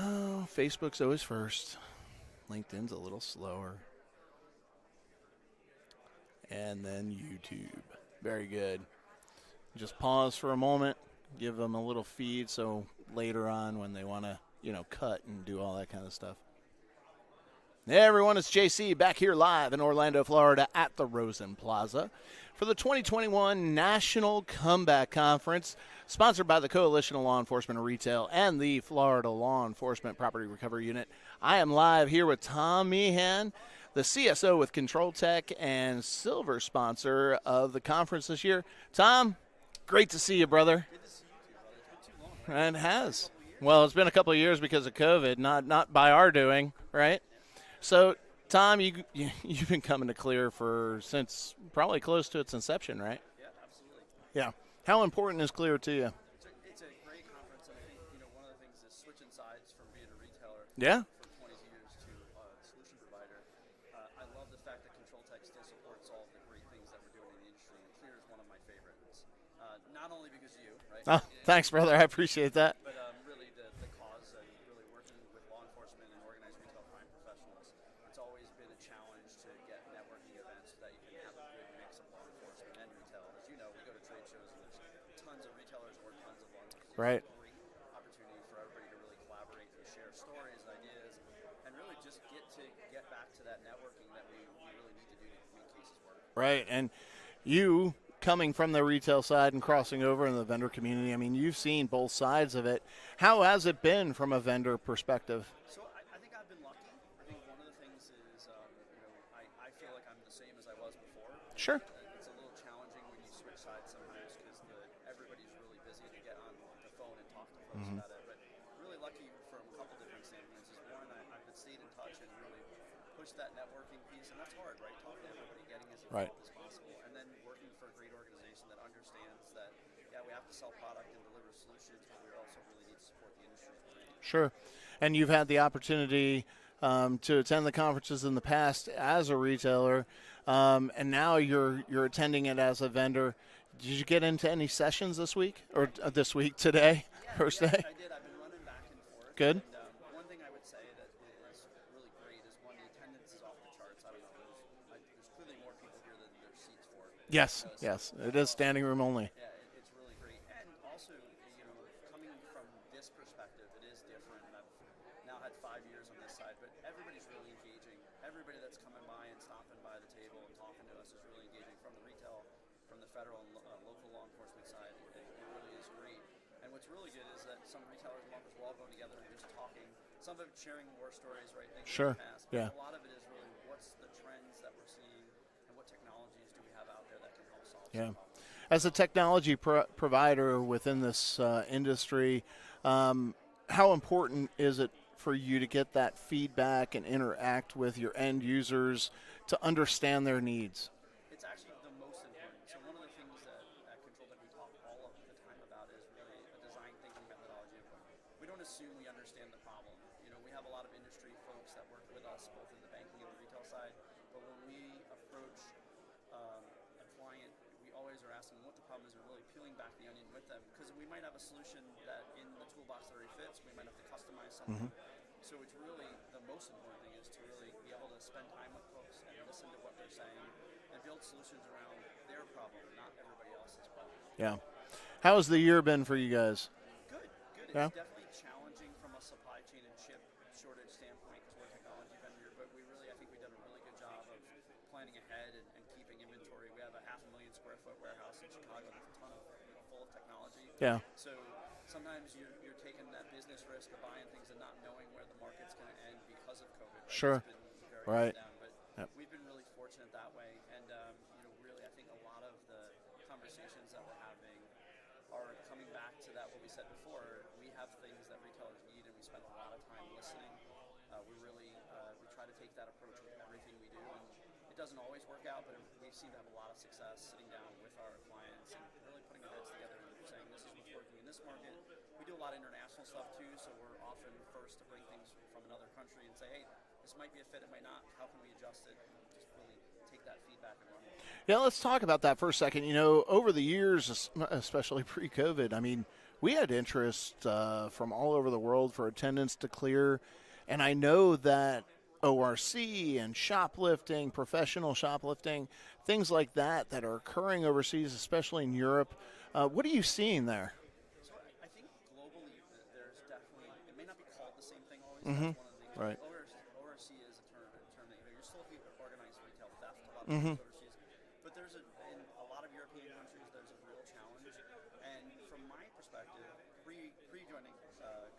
Oh, Facebook's always first. LinkedIn's a little slower. And then YouTube. Very good. Just pause for a moment, give them a little feed so later on when they want to, cut and do all that kind of stuff. Hey everyone, it's JC back here live in Orlando, Florida at the Rosen Plaza for the 2021 National Comeback Conference, sponsored by the Coalition of Law Enforcement and Retail and the Florida Law Enforcement Property Recovery Unit. I am live here with Tom Meehan, the CSO with Control Tech and silver sponsor of the conference this year. Tom, great to see you, brother. Good to see you too, brother. It's been too long, right? And it has. Well, it's been a couple of years because of COVID, not by our doing, right? So, Tom, you've been coming to Clear since probably close to its inception, right? Yeah, absolutely. Yeah. How important is Clear to you? It's a great conference, and I think one of the things is switching sides from being a retailer Yeah. for 20 years to a solution provider. I love the fact that Control Tech still supports all of the great things that we're doing in the industry, and Clear is one of my favorites. Not only because of you, right? Oh, thanks, brother. I appreciate that. But really the cause and really working with law enforcement and organized retail crime professionals. It's always been a challenge to get networking events so that you can have a good mix of law enforcement and retail. As you know, we go to trade shows and there's tons of retailers or tons of law enforcement. Right. It's a great opportunity for everybody to really collaborate and share stories and ideas and really just get back to that networking that we really need to do to make cases work. Right. And you coming from the retail side and crossing over in the vendor community, I mean, you've seen both sides of it. How has it been from a vendor perspective? So I think I've been lucky. I think one of the things is, I feel like I'm the same as I was before. Sure. It's a little challenging when you switch sides sometimes because everybody's really busy to get on the phone and talk to folks about it. But really lucky from a couple different standpoints. One, I've stayed in touch and really pushed that networking piece, and that's hard, right? Talking to everybody, getting as involved as possible, and then working for a great organization that understands that, yeah, we have to sell product and deliver solutions, but we also really need to support the industry. Sure. And you've had the opportunity to attend the conferences in the past as a retailer, and now you're attending it as a vendor. Did you get into any sessions this week or this week today? First day? I did. I've been running back and forth. Good. And, one thing I would say that is really great is the attendance is off the charts. I don't know. There's clearly more people here than there's seats for. Yes. It is standing room only. Yeah, it's really great. And also, coming from this perspective, it is different. And I've now had 5 years on this side, but everybody's really engaging. Everybody that's coming by and stopping by the table and talking to us is really engaging from the retail, from the federal and local law enforcement side. It really is great. And what's really good is that some retailers and law enforcement are all going together and just talking. Some of it sharing war stories, right? Things Sure. from the past. Yeah. But a lot of it is really what's the trends that we're seeing and what technologies do we have out there that can help solve some problems. As a technology provider within this industry, how important is it for you to get that feedback and interact with your end users to understand their needs? It's actually the most important. So one of the things that at Control that we talk all of the time about is really a design thinking methodology. We don't assume we understand the problem. We have a lot of industry folks that work with us both in the banking and the retail side, but when we approach a client, we always are asking what the problem is and really peeling back the onion with them, because we might have a solution that in the toolbox that already fits, we might have to customize something. So it's really the most important thing is to really be able to spend time with folks and listen to what they're saying and build solutions around their problem, not everybody else's problem. Yeah. How has the year been for you guys? Good. Yeah. It's definitely challenging from a supply chain and chip shortage standpoint because we're a technology vendor, but I think we've done a really good job of planning ahead and keeping inventory. We have a 500,000 square foot warehouse in Chicago that's a ton of full of technology. Yeah. So sometimes you're taking that business risk of buying things and not knowing where the market's going to end because of COVID. Right? Sure. It's been very up and down, but Yep. we've been really fortunate that way. And really, I think a lot of the conversations that we're having are coming back to that what we said before. We have things that retailers need, and we spend a lot of time listening. We try to take that approach with everything we do, and it doesn't always work out, but we seem to have a lot of success sitting down with our clients and really putting our heads together and saying this is what's working in this market. We do a lot of international stuff too, so we're often first to bring things from another country and say, hey, this might be a fit, it might not. How can we adjust it? And just really take that feedback and run with it. Yeah, let's talk about that for a second. Over the years, especially pre-COVID, I mean, We had interest from all over the world for attendance to clear, and I know that ORC and shoplifting, professional shoplifting, things like that that are occurring overseas, especially in Europe. What are you seeing there? So I think globally, there's definitely, it may not be called the same thing always. Mm-hmm. That's one of the things. Right. ORC is a term that you're still looking at organized retail theft. A lot of Mm-hmm. times overseas, but in a lot of European countries, there's a real challenge. And from my perspective, pre joining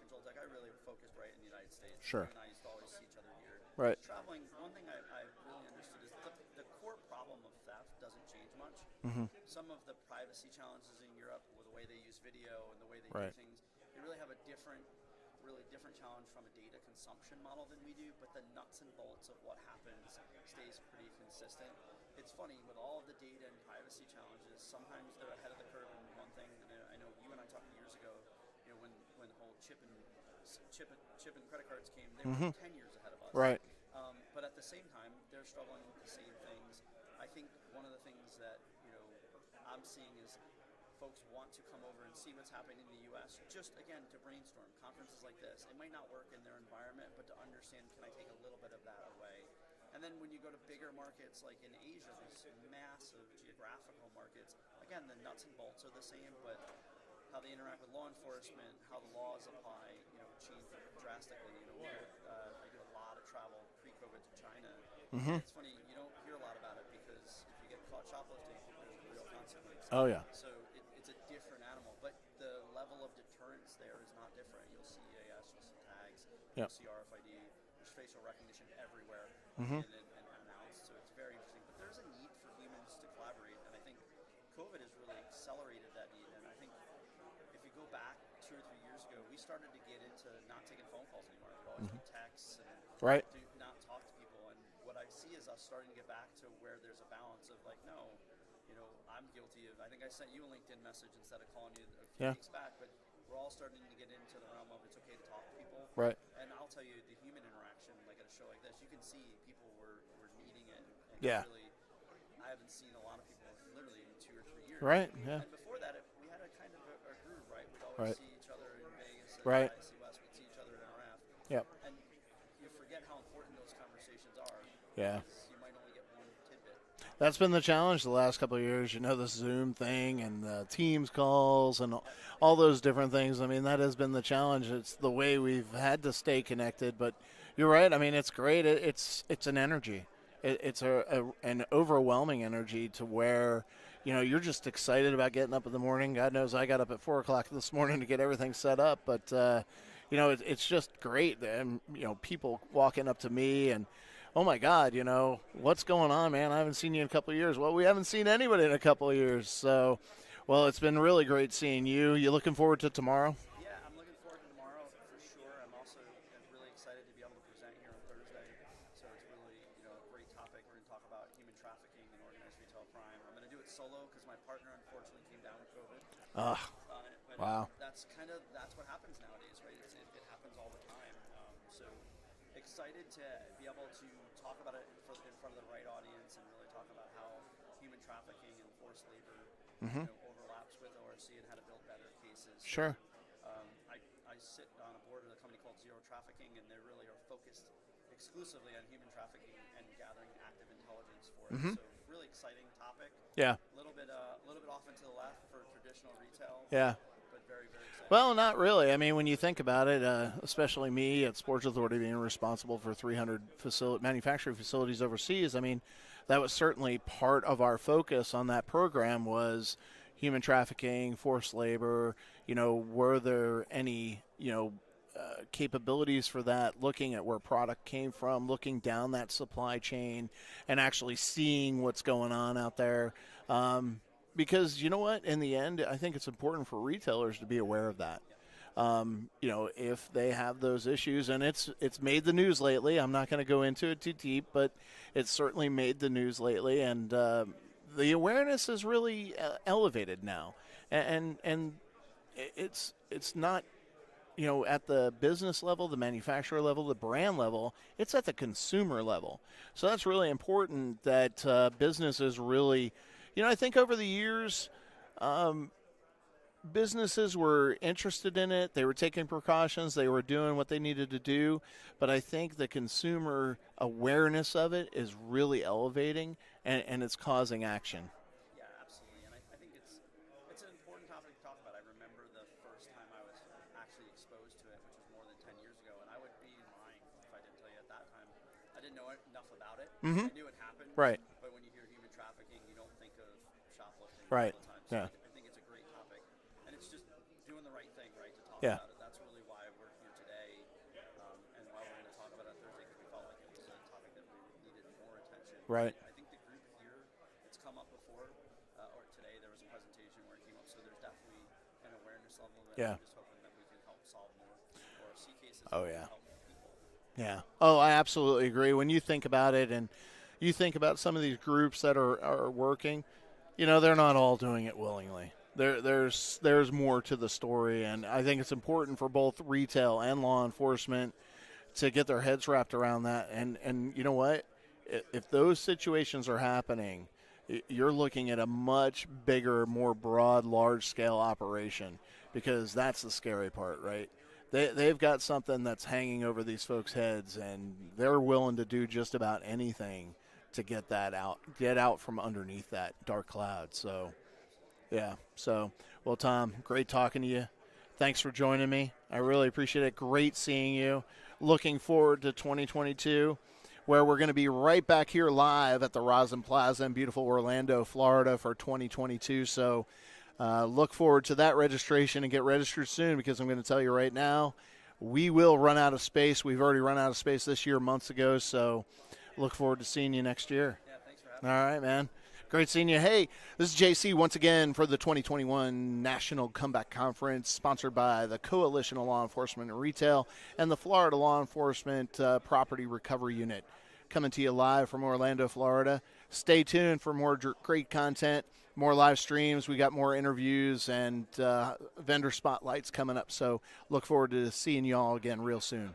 Control Tech, I really focused right in the United States. Sure. You and I used to always see each other here. Right. Traveling, one thing I really understood is the core problem of theft doesn't change much. Mm-hmm. Some of the privacy challenges in Europe, with the way they use video and the way they Right. do things, they really have a really different challenge from a data consumption model than we do. But the nuts and bolts of what happens stays pretty consistent. It's funny with all of the data and privacy challenges. Sometimes they're ahead of the curve in one thing. And I know you and I talked years ago. You know, when the whole chip and credit cards came, they were 10 years ahead of us. Right. But at the same time, they're struggling with the same things. I think one of the things that I'm seeing is folks want to come over and see what's happening in the U.S. Just again to brainstorm conferences like this. It might not work in their environment, but to understand, can I take a little bit of that away? And then when you go to bigger markets like in Asia, these massive geographical markets, again the nuts and bolts are the same, but how they interact with law enforcement, how the laws apply, change drastically. I do a lot of travel pre-COVID to China. Mm-hmm. It's funny, you don't hear a lot about it because if you get caught shoplifting, there's real consequences. Oh, yeah. So it's a different animal, but the level of deterrence there is not different. You'll see EAS, you'll see tags, Yep. you'll see RFID, there's facial recognition everywhere Mm-hmm. and announced, so it's very interesting. But there's a need for humans to collaborate, and I think COVID has really accelerated that need. And I think if you go back 2 or 3 years ago, we started to get into not taking phone calls anymore. We'd always do texts and Right. do not talk to people. And what I see is us starting to get back to where there's a balance of like, no, I'm guilty of. I think I sent you a LinkedIn message instead of calling you a few weeks back, but we're all starting to get into the realm of it's okay to talk to people. Right. And I'll tell you, the human interaction, like at a show like this, you can see people were needing it. And Yeah. really, I haven't seen a lot of people literally in 2 or 3 years. Right. Yeah. And before that, we had a kind of a groove, right? We'd Right. always see each other in Vegas, Right. IC West, we'd see each other in RF. Yep. And you forget how important those conversations are. Yeah. Because you might only get one tidbit. That's been the challenge the last couple of years. The Zoom thing and the Teams calls and all those different things. I mean, that has been the challenge. It's the way we've had to stay connected. But you're right. I mean, it's great. It's an energy. It's an overwhelming energy to where, you're just excited about getting up in the morning. God knows I got up at 4 o'clock this morning to get everything set up. But, it's just great. And, people walking up to me and, oh my God, what's going on, man? I haven't seen you in a couple of years. Well, we haven't seen anybody in a couple of years. So, well, it's been really great seeing you. You looking forward to tomorrow? Yeah, I'm looking forward to tomorrow for sure. I'm also really excited to be able to present here on Thursday. So it's really, a great topic. We're going to talk about human trafficking and organized retail crime. I'm going to do it solo because my partner unfortunately came down with COVID. But Wow. That's what happens nowadays, right? It happens all the time. So excited to be able to talk about it in front of the right audience and really talk about how human trafficking and forced labor overlaps with ORC and how to build better cases. Sure. I sit on a board of a company called Zero Trafficking, and they really are focused exclusively on human trafficking and gathering active intelligence for it. So really exciting topic. Yeah. A little bit off and to the left for traditional retail. Yeah. But very, very exciting. Well, not really. I mean, when you think about it, especially me at Sports Authority being responsible for 300 manufacturing facilities overseas, I mean, that was certainly part of our focus on that program was human trafficking, forced labor. Were there any, capabilities for that, looking at where product came from, looking down that supply chain and actually seeing what's going on out there. Because you know what, in the end, I think it's important for retailers to be aware of that. If they have those issues, and it's made the news lately. I'm not going to go into it too deep, but it's certainly made the news lately, and the awareness is really elevated now, and it's not at the business level, the manufacturer level, the brand level. It's at the consumer level. So that's really important that businesses really, I think over the years, businesses were interested in it. They were taking precautions. They were doing what they needed to do. But I think the consumer awareness of it is really elevating, and it's causing action. Yeah, absolutely. And I think it's an important topic to talk about. I remember the first time I was actually exposed to it, which was more than 10 years ago, and I would be lying if I didn't tell you at that time. I didn't know enough about it. Mm-hmm. I knew it happened, Right. but when you hear human trafficking, you don't think of shoplifting Right. all the time. So Yeah. I think it's a great topic, and it's just doing the right thing, right, to talk Yeah. about it. That's really why we're here today, and why we're going to talk about it on Thursday, because we felt like it was a topic that we needed more attention. Right. I think the group here, it's come up before, or today there was a presentation where it came up, so there's definitely an awareness level that Yeah. I'm just hoping that we can help solve more or see cases Oh, where we yeah. help people. Yeah. Oh, I absolutely agree. When you think about it and you think about some of these groups that are working, they're not all doing it willingly. There's more to the story, and I think it's important for both retail and law enforcement to get their heads wrapped around that. And you know what? If those situations are happening, you're looking at a much bigger, more broad, large-scale operation, because that's the scary part, right? They've got something that's hanging over these folks' heads, and they're willing to do just about anything to get out from underneath that dark cloud. So, yeah. So, well, Tom, great talking to you. Thanks for joining me. I really appreciate it. Great seeing you. Looking forward to 2022, where we're going to be right back here live at the Rosin Plaza in beautiful Orlando, Florida for 2022. So, look forward to that registration and get registered soon, because I'm going to tell you right now, we will run out of space. We've already run out of space this year, months ago. So, look forward to seeing you next year. Yeah, thanks for having All right, man. Great seeing you. Hey, this is JC once again for the 2021 National Comeback Conference, sponsored by the Coalition of Law Enforcement and Retail and the Florida Law Enforcement Property Recovery Unit. Coming to you live from Orlando, Florida. Stay tuned for more great content, more live streams. We got more interviews and vendor spotlights coming up. So look forward to seeing you all again real soon.